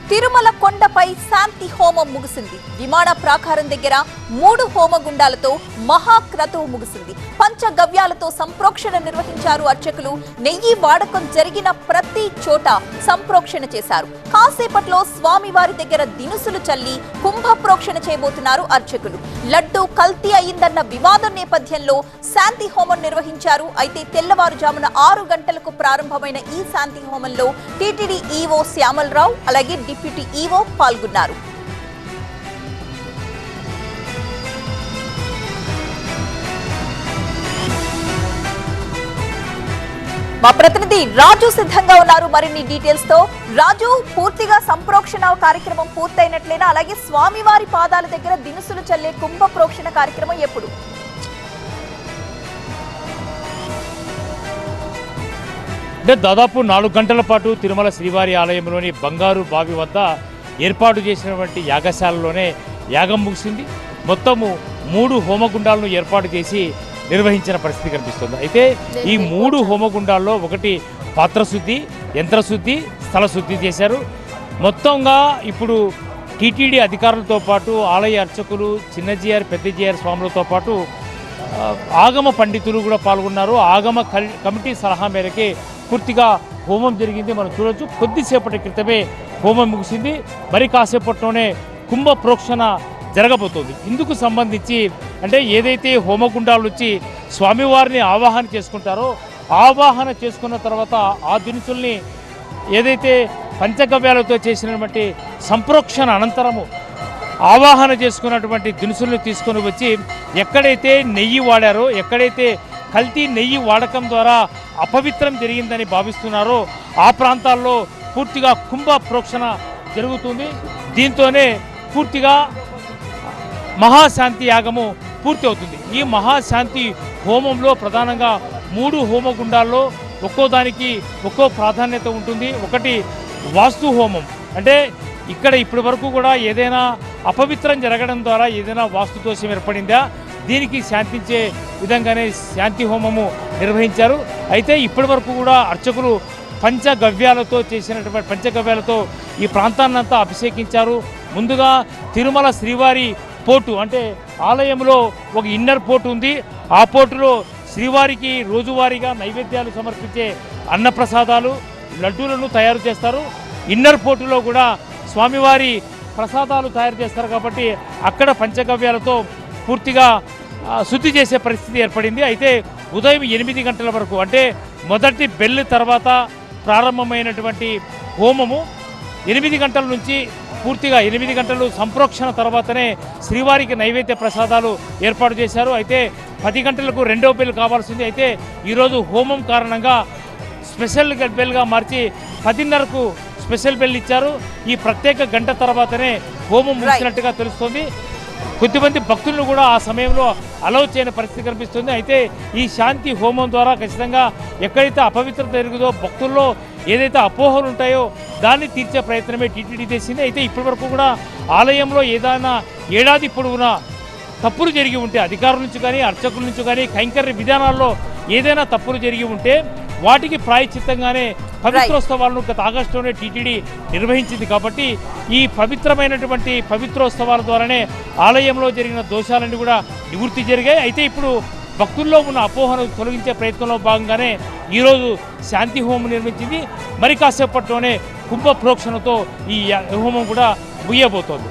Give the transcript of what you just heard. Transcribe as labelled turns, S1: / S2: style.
S1: తిరుమల కొండపై శాంతి హోమం ముగిసింది. విమాన ప్రాకారం దగ్గర 3 హోమగుండాలతో మహాక్రతువు ముగిసింది. పంచగవ్యాలతో సంప్రోక్షణ నిర్వహించారు అర్చకులు. నెయ్యి వాడకం జరిగిన ప్రతి చోట సంప్రోక్షణ చేశారు. కాసేపట్లో స్వామివారి దగ్గర దినుసులు చల్లి కుంభప్రోక్షణ చేయబోతున్నారు అర్చకులు. లడ్డు కల్తీ అయిందన్న వివాదం నేపథ్యంలో శాంతి హోమం నిర్వహించారు. అయితే తెల్లవారుజామున 6 గంటలకు ప్రారంభమైన ఈ శాంతి హోమంలో టీటీడీ ఈవో శ్యామలరావు అలాగే డిప్యూటీ ఈవో పాల్గొన్నారు. మా ప్రతినిధి రాజు సిద్ధంగా ఉన్నారు మరిన్ని డీటెయిల్స్ తో. రాజు, పూర్తిగా సంప్రోక్షణ కార్యక్రమం పూర్తయినట్లేనా? అలాగే స్వామివారి పాదాల దగ్గర దినుసులు చల్లే కుంభ ప్రోక్షణ కార్యక్రమం ఎప్పుడు?
S2: అంటే దాదాపు 4 గంటల పాటు తిరుమల శ్రీవారి ఆలయంలోని బంగారు బావి వద్ద ఏర్పాటు చేసినటువంటి యాగశాలలోనే యాగం ముగిసింది. మొత్తము 3 హోమగుండాలను ఏర్పాటు చేసి నిర్వహించిన పరిస్థితి కనిపిస్తుంది. అయితే ఈ 3 హోమగుండాల్లో ఒకటి పాత్రశుద్ధి, యంత్రశుద్ధి, స్థల శుద్ధి చేశారు. మొత్తంగా ఇప్పుడు టీటీడీ అధికారులతో పాటు ఆలయ అర్చకులు, చిన్నజీఆర్, పెద్దజీఆర్ స్వాములతో పాటు ఆగమ పండితులు కూడా పాల్గొన్నారు. ఆగమ కమిటీ సలహా మేరకే పూర్తిగా హోమం జరిగింది. మనం చూడొచ్చు, కొద్దిసేపటి క్రితమే హోమం ముగిసింది. మరి కాసేపట్లోనే కుంభ ప్రోక్షణ జరగబోతోంది. ఇందుకు సంబంధించి అంటే ఏదైతే హోమగుండాలు వచ్చి స్వామివారిని ఆవాహన చేసుకుంటారో, ఆవాహన చేసుకున్న తర్వాత ఆ దినుసుల్ని ఏదైతే పంచగవ్యాలతో చేసినటువంటి సంప్రోక్షణ అనంతరము ఆవాహన చేసుకున్నటువంటి దినుసులను తీసుకొని వచ్చి ఎక్కడైతే నెయ్యి వాడారో, ఎక్కడైతే కల్తీ నెయ్యి వాడకం ద్వారా అపవిత్రం జరిగిందని భావిస్తున్నారో ఆ ప్రాంతాల్లో పూర్తిగా కుంభ ప్రోక్షణ జరుగుతుంది. దీంతోనే పూర్తిగా మహాశాంతి యాగము పూర్తి అవుతుంది. ఈ మహాశాంతి హోమంలో ప్రధానంగా 3 హోమగుండాల్లో ఒక్కో దానికి ఒక్కో ప్రాధాన్యత ఉంటుంది. ఒకటి వాస్తు హోమం, అంటే ఇక్కడ ఇప్పటి వరకు కూడా ఏదైనా అపవిత్రం జరగడం ద్వారా ఏదైనా వాస్తు దోషం ఏర్పడిందా, దీనికి శాంతించే విధంగానే శాంతి హోమము నిర్వహించారు. అయితే ఇప్పటి వరకు కూడా అర్చకులు పంచగవ్యాలతో చేసినటువంటి పంచగవ్యాలతో ఈ ప్రాంతాన్నంతా అభిషేకించారు. ముందుగా తిరుమల శ్రీవారి పోర్టు, అంటే ఆలయంలో ఒక ఇన్నర్ పోర్టు ఉంది. ఆ పోర్టులో శ్రీవారికి రోజువారీగా నైవేద్యాలు సమర్పించే అన్నప్రసాదాలు, లడ్డూలను తయారు చేస్తారు. ఇన్నర్ పోర్టులో కూడా స్వామివారి ప్రసాదాలు తయారు చేస్తారు. కాబట్టి అక్కడ పంచగవ్యాలతో పూర్తిగా శుద్ధి చేసే పరిస్థితి ఏర్పడింది. అయితే ఉదయం 8 గంటల వరకు, అంటే మొదటి బెల్ తర్వాత ప్రారంభమైనటువంటి హోమము 8 గంటల నుంచి పూర్తిగా 8 గంటలు సంప్రోక్షణ తర్వాతనే శ్రీవారికి నైవేద్య ప్రసాదాలు ఏర్పాటు చేశారు. అయితే 10 గంటలకు రెండో బెల్ కావాల్సింది. అయితే ఈరోజు హోమం కారణంగా స్పెషల్ బెల్గా మార్చి 10:30కు స్పెషల్ బెల్ ఇచ్చారు. ఈ ప్రత్యేక గంట తర్వాతనే హోమం ముగిసినట్టుగా తెలుస్తోంది. కొద్దిమంది భక్తులను కూడా ఆ సమయంలో అలౌ చేయని పరిస్థితి కనిపిస్తుంది. అయితే ఈ శాంతి హోమం ద్వారా ఖచ్చితంగా ఎక్కడైతే అపవిత్రత జరుగుతుందో, భక్తుల్లో ఏదైతే అపోహలు ఉంటాయో దాన్ని తీర్చే ప్రయత్నమే టీటీడీ చేసింది. అయితే ఇప్పటి వరకు కూడా ఆలయంలో ఏదైనా ఏడాది పొడవునా తప్పులు జరిగి ఉంటే, అధికారుల నుంచి కానీ అర్చకుల నుంచి కానీ కైంకర్య విధానాల్లో ఏదైనా తప్పులు జరిగి ఉంటే వాటికి ప్రాయశ్చిత్తంగానే పవిత్రోత్సవాలను గత ఆగస్టులోనే టీటీడీ నిర్వహించింది. కాబట్టి ఈ పవిత్రమైనటువంటి పవిత్రోత్సవాల ద్వారానే ఆలయంలో జరిగిన దోషాలన్నీ కూడా నివృత్తి జరిగాయి. అయితే ఇప్పుడు భక్తుల్లో ఉన్న అపోహను తొలగించే ప్రయత్నంలో భాగంగానే ఈరోజు శాంతి హోమం నిర్మించింది. మరి కాసేపట్లోనే కుంభ ప్రోక్షణతో ఈ హోమం కూడా ముగియబోతోంది.